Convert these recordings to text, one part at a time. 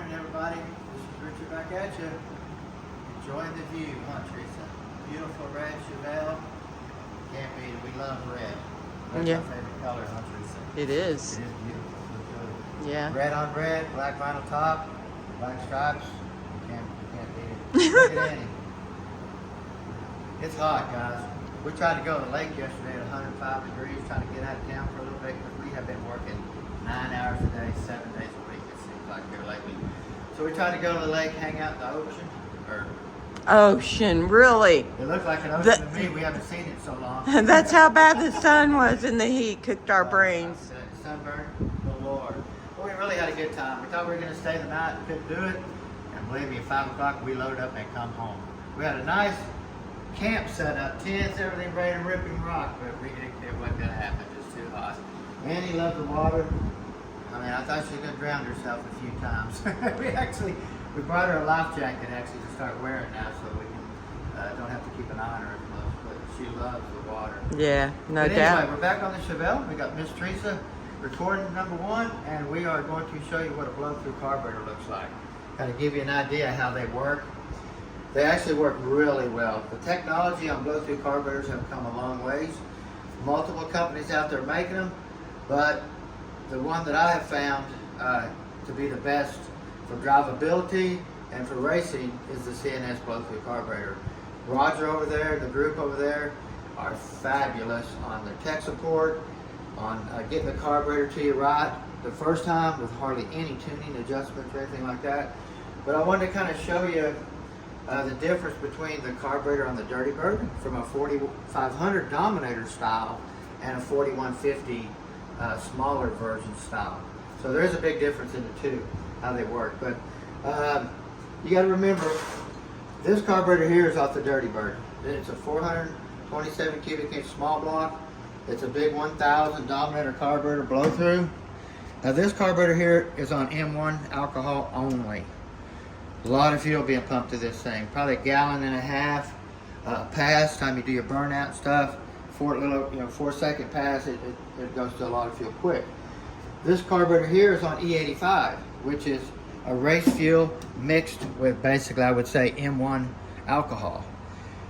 morning, everybody. This is Richard back at you. Enjoying the view, huh, Teresa? Beautiful red Chevelle. Can't beat it. We love red. Red's Yeah. my favorite color, huh, Teresa? It is. It is beautiful. Looks good. Yeah. Red on red, black vinyl top, black stripes. You can't beat it. Look at Annie. It's hot, guys. We tried to go to the lake yesterday at 105 degrees, trying to get out of town for a little bit because we have been working 9 hours a day, 7 days a week, it seems like here lately. So we tried to go to the lake, hang out in the ocean. Ocean, really? It looked like an ocean to me. We haven't seen it so long. That's how bad the sun was and the heat cooked our brains. Sunburn, the Lord. Well, we really had a good time. We thought we were going to stay the night and couldn't do it. And believe me, at 5 o'clock, we loaded up and come home. We had a nice camp set up, tents, everything ready to rip and rock, but it wasn't going to happen. It's too hot. Annie loved the water. I mean, I thought she was going to drown herself a few times. we brought her a life jacket actually to start wearing now so we can don't have to keep an eye on her as much, but she loves the water. Yeah, no But doubt. anyway, we're back on the Chevelle. We got Miss Teresa recording number 1, and we are going to show you what a blow-through carburetor looks like. Kind of give you an idea how they work. They actually work really well. The technology on blow-through carburetors have come a long ways. Multiple companies out there making them, but the one that I have found to be the best for drivability and for racing is the CNS blow-through carburetor. Roger over there, the group over there are fabulous on their tech support, on getting the carburetor to you right the first time with hardly any tuning adjustments or anything like that. But I wanted to kind of show you the difference between the carburetor on the Dirty Bird from a 4500 Dominator style and a 4150 smaller version style. So there is a big difference in the two, how they work. But you got to remember, this carburetor here is off the Dirty Bird. It's a 427 cubic inch small block. It's a big 1000 Dominator carburetor blow through. Now this carburetor here is on M1 alcohol only. A lot of fuel being pumped to this thing, probably 1.5 gallons pass. Time you do your burnout stuff, 4 second pass, it goes to a lot of fuel quick. This carburetor here is on E85, which is a race fuel mixed with basically, I would say, M1 alcohol.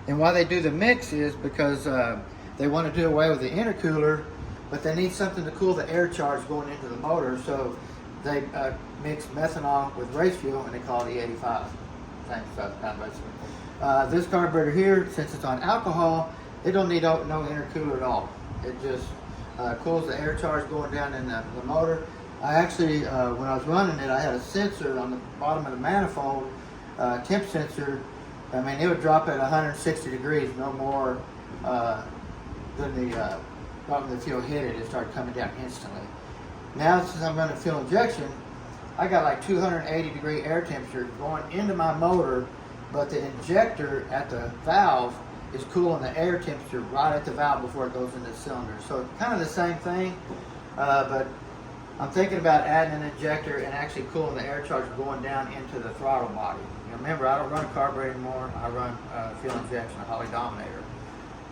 And why they do the mix is because they want to do away with the intercooler, but they need something to cool the air charge going into the motor, so they mix methanol with race fuel and they call it E85. Same stuff, kind of basically. This carburetor here, since it's on alcohol, it don't need no intercooler at all. It just cools the air charge going down in the motor. I actually, when I was running it, I had a sensor on the bottom of the manifold, temp sensor. I mean, it would drop at 160 degrees, no more than when the fuel hit it. It started coming down instantly. Now, since I'm running fuel injection, I got like 280 degree air temperature going into my motor, but the injector at the valve is cooling the air temperature right at the valve before it goes into the cylinder. So kind of the same thing, but I'm thinking about adding an injector and actually cooling the air charge going down into the throttle body. Now remember, I don't run a carburetor anymore. I run fuel injection, a Holley Dominator.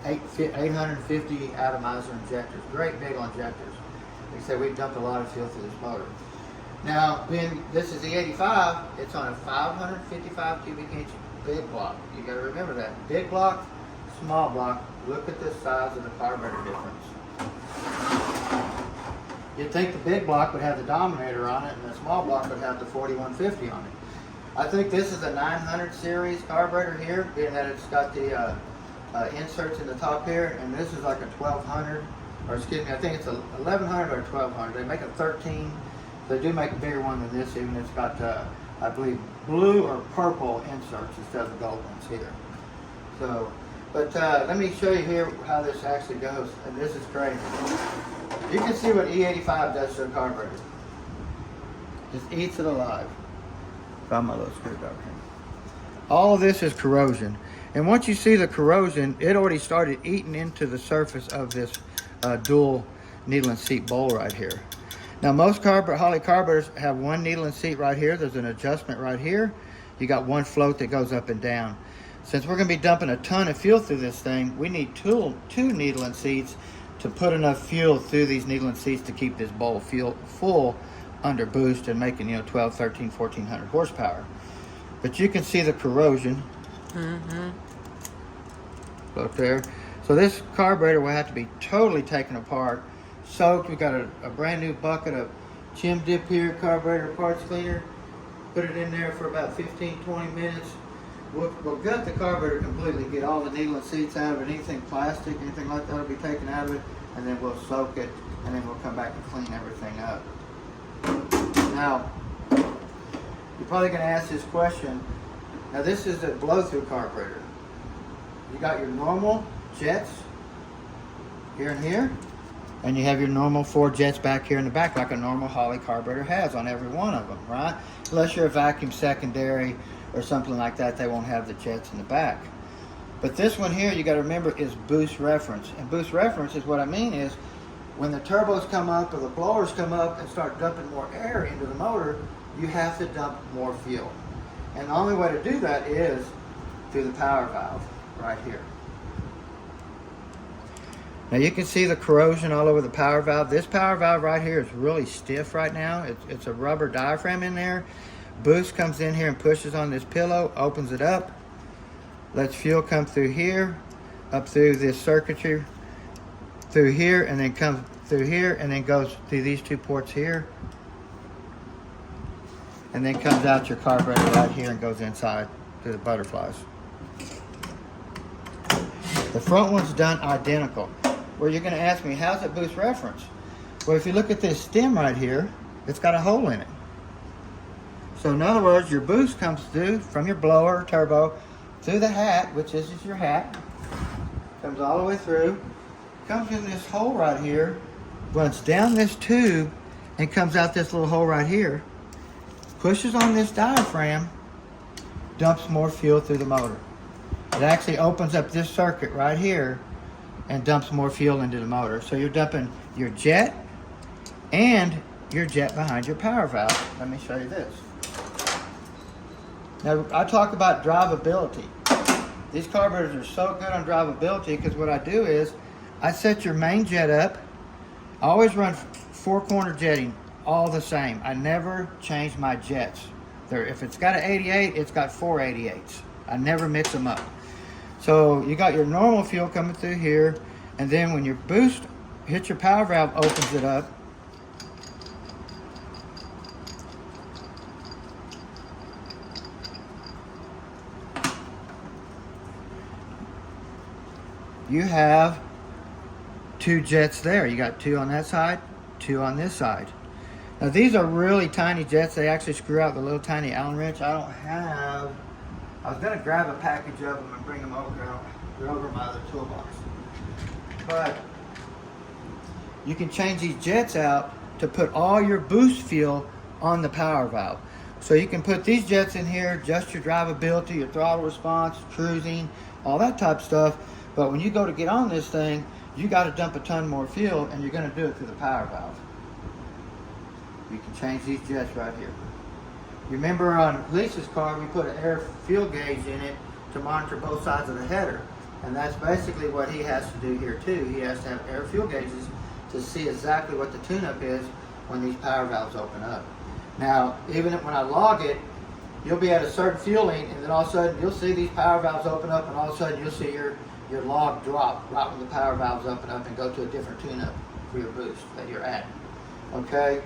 850 atomizer injectors, great big injectors. Like I said, we've dumped a lot of fuel through this motor. Now, when this is the 85, it's on a 555 cubic inch big block. You got to remember that. Big block, small block. Look at the size of the carburetor difference. You'd think the big block would have the Dominator on it and the small block would have the 4150 on it. I think this is a 900 series carburetor here, being that it's got the inserts in the top here, and this is like a 1200, or excuse me, I think it's a 1100 or 1200. They make a 13. They do make a bigger one than this, even it's got, I believe, blue or purple inserts instead of the gold ones here. So, but let me show you here how this actually goes, and this is crazy. You can see what E85 does to a carburetor. Just eats it alive. Found my little screwdriver here. All of this is corrosion. And once you see the corrosion, it already started eating into the surface of this dual needle and seat bowl right here. Now most Holley carburetors have one needle and seat right here. There's an adjustment right here. You got one float that goes up and down. Since we're going to be dumping a ton of fuel through this thing, we need two needle and seats to put enough fuel through these needle and seats to keep this bowl full under boost and making, 12, 13, 1400 horsepower. But you can see the corrosion up there. So this carburetor will have to be totally taken apart, soaked. We got a brand new bucket of Chim Dip here, carburetor parts cleaner. Put it in there for about 15-20 minutes. We'll gut the carburetor completely, get all the needle and seats out of it, anything plastic, anything like that will be taken out of it, and then we'll soak it, and then we'll come back and clean everything up. Now, you're probably going to ask this question. Now, this is a blow-through carburetor. You got your normal jets here and here, and you have your normal 4 jets back here in the back, like a normal Holley carburetor has on every one of them, right? Unless you're a vacuum secondary or something like that, they won't have the jets in the back. But this one here, you got to remember, is boost reference. And boost reference is what I mean is when the turbos come up or the blowers come up and start dumping more air into the motor, you have to dump more fuel. And the only way to do that is through the power valve right here. Now you can see the corrosion all over the power valve. This power valve right here is really stiff right now. It's a rubber diaphragm in there. Boost comes in here and pushes on this pillow, opens it up, lets fuel come through here, up through this circuitry, through here, and then comes through here, and then goes through these 2 ports here, and then comes out your carburetor right here and goes inside through the butterflies. The front one's done identical. Well, you're going to ask me, how's it boost reference? Well, if you look at this stem right here, it's got a hole in it. So in other words, your boost comes through from your blower or turbo through the hat, which is your hat, comes all the way through, comes in this hole right here, runs down this tube, and comes out this little hole right here, pushes on this diaphragm, dumps more fuel through the motor. It actually opens up this circuit right here and dumps more fuel into the motor. So you're dumping your jet and your jet behind your power valve. Let me show you this. Now, I talk about drivability. These carburetors are so good on drivability because what I do is I set your main jet up. I always run 4-corner jetting, all the same. I never change my jets. If it's got an 88, it's got 4 88s. I never mix them up. So you got your normal fuel coming through here, and then when your boost hits your power valve, opens it up. You have 2 jets there. You got 2 on that side, 2 on this side. Now these are really tiny jets. They actually screw out the little tiny Allen wrench. I was going to grab a package of them and bring them over here. They're over my other toolbox. But you can change these jets out to put all your boost fuel on the power valve. So you can put these jets in here, adjust your drivability, your throttle response, cruising, all that type of stuff. But when you go to get on this thing, you got to dump a ton more fuel, and you're going to do it through the power valve. You can change these jets right here. You remember on Lisa's car, we put an air fuel gauge in it to monitor both sides of the header. And that's basically what he has to do here too. He has to have air fuel gauges to see exactly what the tune-up is when these power valves open up. Now, even when I log it, you'll be at a certain fueling, and then all of a sudden you'll see these power valves open up, and all of a sudden you'll see your log drop right when the power valves open up and go to a different tune-up for your boost that you're at. Okay?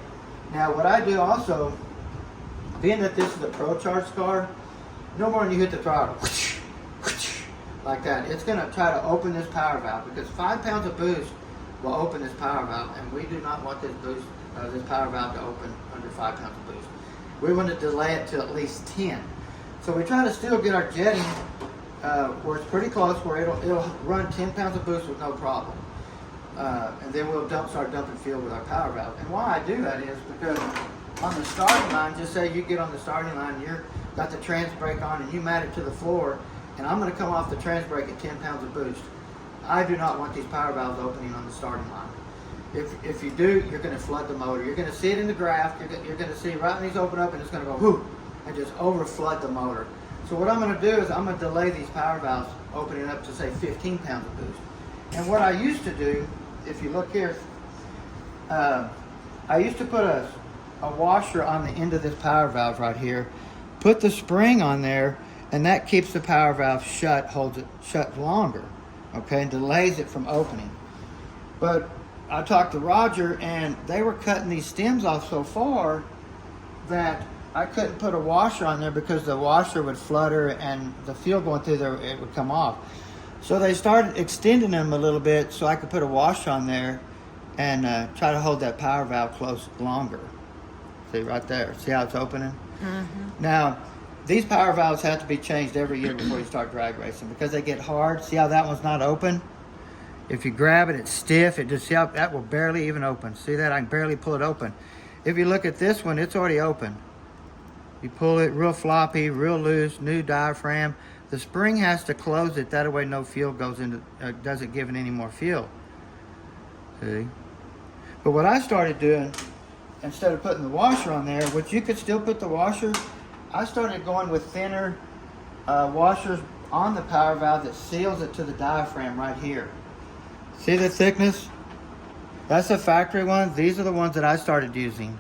Now, what I do also, being that this is a Procharged car, no more than you hit the throttle, like that, it's going to try to open this power valve because 5 pounds of boost will open this power valve, and we do not want this power valve to open under 5 pounds of boost. We want to delay it to at least 10. So we try to still get our jetting where it's pretty close, where it'll run 10 pounds of boost with no problem. And then we'll start dumping fuel with our power valve. And why I do that is because on the starting line, just say you get on the starting line, you've got the trans brake on and you mat it to the floor, and I'm going to come off the trans brake at 10 pounds of boost. I do not want these power valves opening on the starting line. If you do, you're going to flood the motor. You're going to see it in the graph. You're going to see right when these open up, and it's going to go whoo and just over flood the motor. So what I'm going to do is I'm going to delay these power valves opening up to say 15 pounds of boost. And what I used to do, if you look here, I used to put a a washer on the end of this power valve right here. Put the spring on there, and that keeps the power valve shut, holds it shut longer, okay, and delays it from opening. But I talked to Roger, and they were cutting these stems off so far that I couldn't put a washer on there because the washer would flutter and the fuel going through there, it would come off. So they started extending them a little bit so I could put a washer on there and try to hold that power valve closed longer. See right there, see how it's opening? Mm-hmm. Now, these power valves have to be changed every year before you start drag racing because they get hard. See how that one's not open? If you grab it, it's stiff. It just, see how that will barely even open. See that? I can barely pull it open. If you look at this one, it's already open. You pull it real floppy, real loose, new diaphragm. The spring has to close it. That way no fuel goes into, doesn't give it any more fuel. See? But what I started doing, instead of putting the washer on there, which you could still put the washer, I started going with thinner washers on the power valve that seals it to the diaphragm right here. See the thickness? That's a factory one. These are the ones that I started using.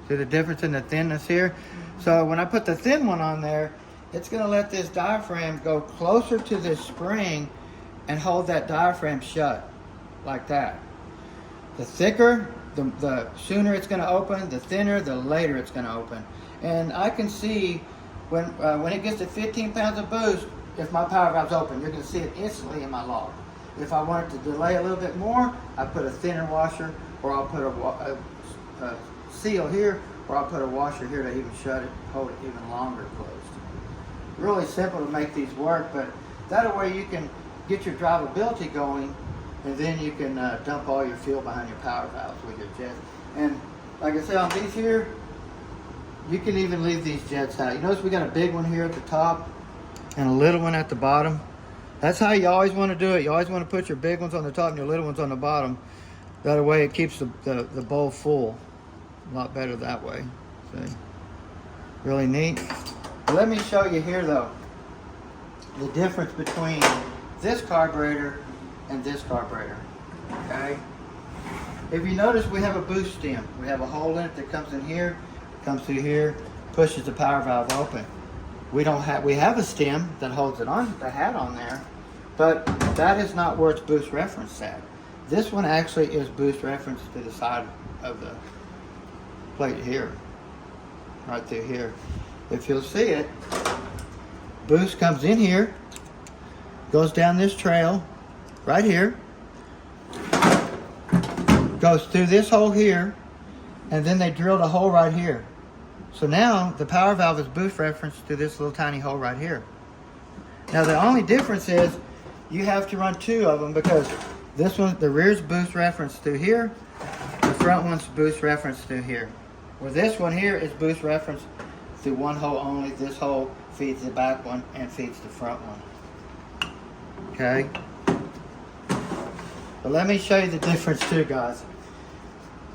See the difference in the thinness here? So when I put the thin one on there, it's going to let this diaphragm go closer to this spring and hold that diaphragm shut like that. The thicker, the sooner it's going to open. The thinner, the later it's going to open. And I can see when it gets to 15 pounds of boost, if my power valve's open, you're going to see it instantly in my log. If I want it to delay a little bit more, I put a thinner washer, or I'll put a seal here, or I'll put a washer here to even shut it, hold it even longer closed. Really simple to make these work, but that way you can get your drivability going, and then you can dump all your fuel behind your power valves with your jets. And like I said, on these here, you can even leave these jets out. You notice we got a big one here at the top and a little one at the bottom. That's how you always want to do it. You always want to put your big ones on the top and your little ones on the bottom. That way it keeps the bowl full. A lot better that way. See? Really neat. But let me show you here though, the difference between this carburetor and this carburetor. Okay? If you notice, we have a boost stem. We have a hole in it that comes in here, comes through here, pushes the power valve open. We have a stem that holds it on, the hat on there, but that is not where it's boost referenced at. This one actually is boost referenced to the side of the plate here, right through here. If you'll see it, boost comes in here, goes down this trail, right here, goes through this hole here, and then they drilled a hole right here. So now the power valve is boost referenced to this little tiny hole right here. Now the only difference is you have to run two of them because this one, the rear's boost referenced through here, the front one's boost referenced through here. Where this one here is boost referenced through one hole only. This hole feeds the back one and feeds the front one. Okay? But let me show you the difference too, guys.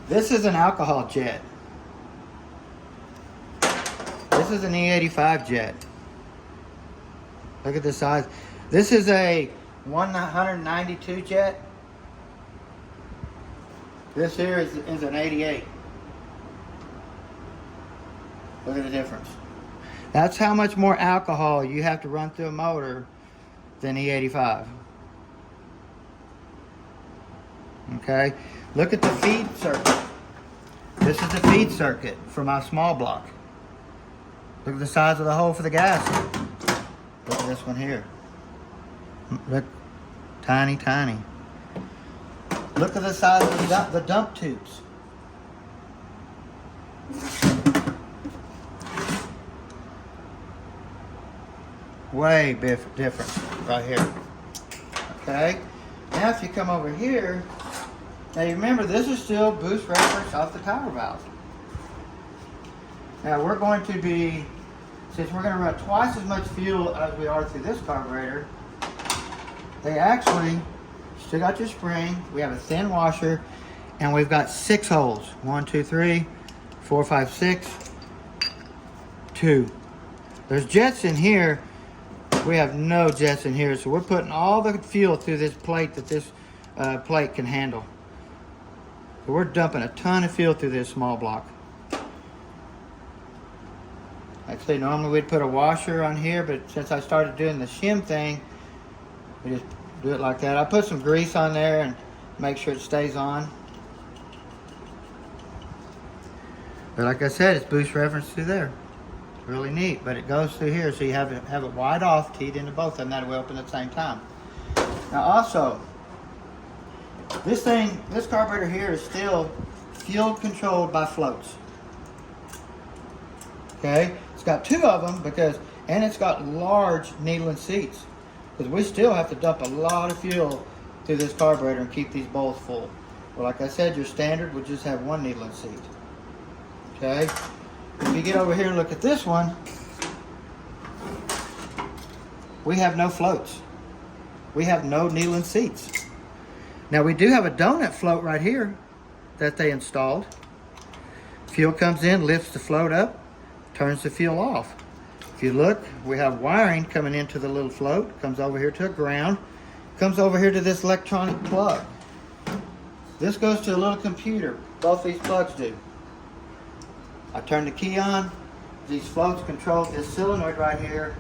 This is an alcohol jet. This is an E85 jet. Look at the size. This is a 192 jet. This here is an 88. Look at the difference. That's how much more alcohol you have to run through a motor than E85. Okay? Look at the feed circuit. This is the feed circuit for my small block. Look at the size of the hole for the gas. Look at this one here. Look, tiny, tiny. Look at the size of the dump tubes. Way different right here. Okay? Now if you come over here, now you remember this is still boost reference off the power valve. Now we're going to be, since we're going to run twice as much fuel as we are through this carburetor, they actually still got your spring, we have a thin washer, and we've got 6 holes. 1, 2, 3, 4, 5, 6, 2. There's jets in here. We have no jets in here, so we're putting all the fuel through this plate that this plate can handle. So we're dumping a ton of fuel through this small block. Like I say, normally we'd put a washer on here, but since I started doing the shim thing, we just do it like that. I put some grease on there and make sure it stays on. But like I said, it's boost reference through there. Really neat, but it goes through here, so you have it wide off, teed into both of them. That will open at the same time. Now also, this carburetor here is still fuel controlled by floats. Okay, it's got 2 of them and it's got large needling seats, because we still have to dump a lot of fuel through this carburetor and keep these bowls full. Well, like I said, your standard would just have 1 needling seat. Okay, if you get over here and look at this one, we have no floats. We have no needling seats. Now we do have a donut float right here that they installed. Fuel comes in, lifts the float up, turns the fuel off. If you look, we have wiring coming into the little float, comes over here to a ground, comes over here to this electronic plug. This goes to a little computer. Both these plugs do. I turn the key on. These floats control this solenoid right here.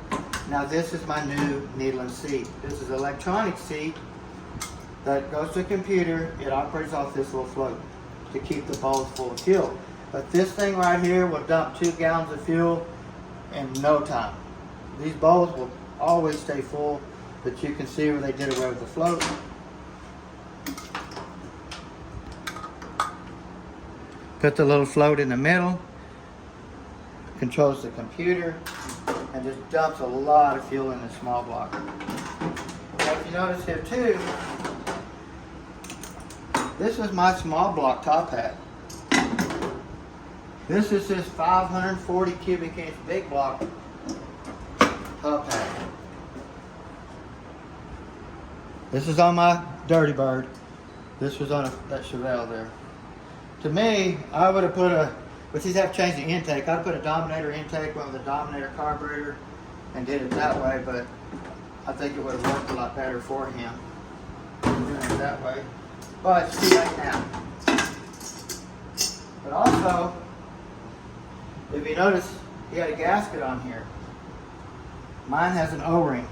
Now this is my new needling seat. This is an electronic seat that goes to a computer. It operates off this little float to keep the bowls full of fuel. But this thing right here will dump 2 gallons of fuel in no time. These bowls will always stay full, but you can see where they did away with the float. Put the little float in the middle, controls the computer, and just dumps a lot of fuel in this small block. Now if you notice here too, this is my small block top hat. This is this 540 cubic inch big block top hat. This is on my Dirty Bird. This was on that Chevelle there. To me, I would have put but these have changed the intake. I'd put a Dominator intake, went with a Dominator carburetor, and did it that way, but I think it would have worked a lot better for him doing it that way. But it's too late now. But also, if you notice, he had a gasket on here. Mine has an O-ring.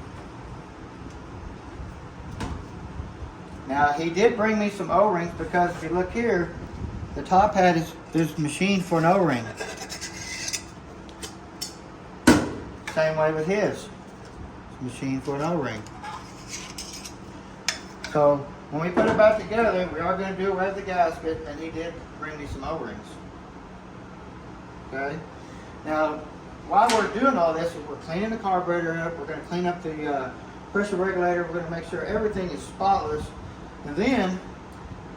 Now, he did bring me some O-rings, because if you look here, the top hat there's machined for an O-ring. Same way with his. It's machined for an O-ring. So, when we put it back together, we are going to do away with the gasket, and he did bring me some O-rings. Okay? Now, while we're doing all this, we're cleaning the carburetor up, we're going to clean up the pressure regulator, we're going to make sure everything is spotless, and then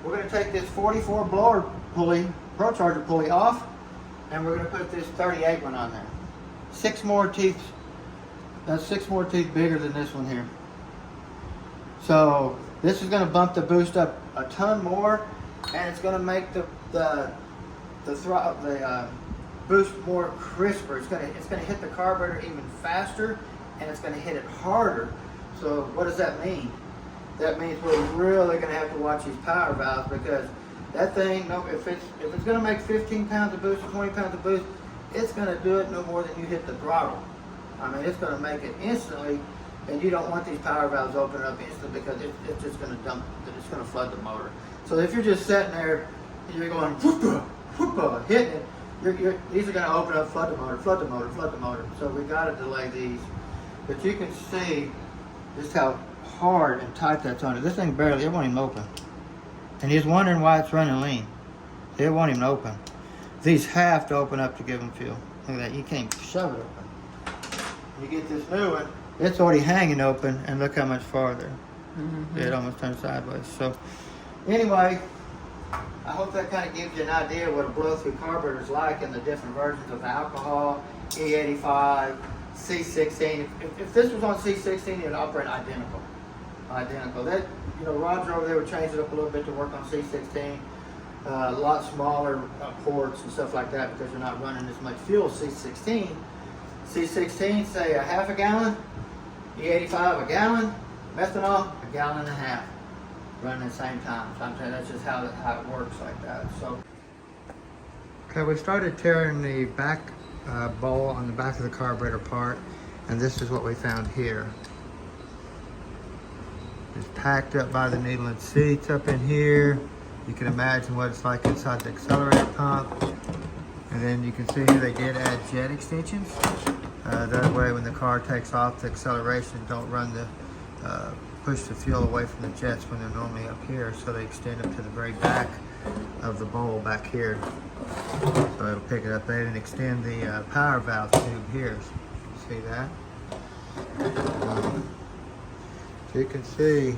we're going to take this 44 blower pulley, Procharged pulley off, and we're going to put this 38 one on there. 6 more teeth. That's 6 more teeth bigger than this one here. So this is going to bump the boost up a ton more, and it's going to make the boost more crisper. It's going to hit the carburetor even faster, and it's going to hit it harder. So what does that mean? That means we're really going to have to watch these power valves, because that thing, if it's going to make 15 pounds of boost or 20 pounds of boost, it's going to do it no more than you hit the throttle. I mean, it's going to make it instantly, and you don't want these power valves opening up instantly, because it's just going to dump, it's going to flood the motor. So if you're just sitting there, and you're going whoop-a, whoop-a, hitting it, these are going to open up, flood the motor, flood the motor, flood the motor. So we got to delay these. But you can see just how hard and tight that's on it. This thing barely, it won't even open. And he's wondering why it's running lean. It won't even open. These have to open up to give them fuel. Look at that, you can't shove it open. You get this new one, it's already hanging open, and look how much farther. Mm-hmm. It almost turned sideways. So anyway, I hope that kind of gives you an idea of what a blow-through carburetor is like in the different versions of the alcohol, E85, C16. If this was on C16, it would operate identical. That, Roger over there would change it up a little bit to work on C16. A lot smaller ports and stuff like that, because you're not running as much fuel as C16. C16, say a half a gallon, E85 a gallon, methanol a gallon and a half. running at the same time. So I'm saying that's just how it works like that. So, okay, we started tearing the back bowl on the back of the carburetor apart, and this is what we found here. It's packed up by the needle and seats up in here. You can imagine what it's like inside the accelerator pump. And then you can see here they did add jet extensions. That way when the car takes off, the acceleration don't run the push the fuel away from the jets when they're normally up here. So they extend them to the very back of the bowl back here. So it'll pick it up. They didn't extend the power valve tube here. See that? So you can see,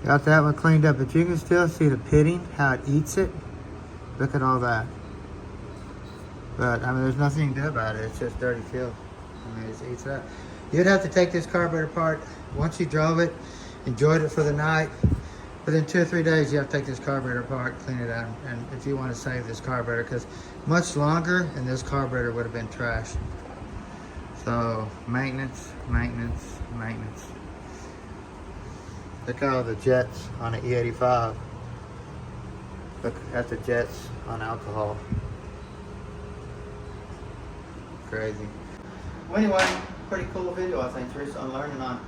got that one cleaned up, but you can still see the pitting, how it eats it. Look at all that. But I mean, there's nothing you can do about it. It's just dirty fuel. I mean, it eats it up. You'd have to take this carburetor apart. Once you drove it, enjoyed it for the night, within 2 or 3 days, you have to take this carburetor apart, clean it out, and if you want to save this carburetor, because much longer, and this carburetor would have been trashed. So maintenance, maintenance, maintenance. Look at all the jets on an E85. Look at the jets on alcohol. Crazy. Well, anyway, pretty cool video, I think, Teresa, on learning on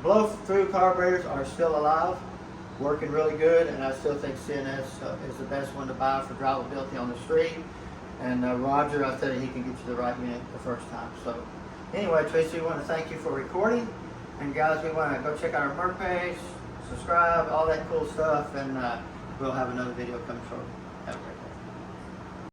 blow-through carburetors are still alive, working really good, and I still think CNS is the best one to buy for drivability on the street. And Roger, I said he can get you the right unit the first time. So anyway, Teresa, we want to thank you for recording. And guys, we want to go check out our merch page, subscribe, all that cool stuff, and we'll have another video coming shortly.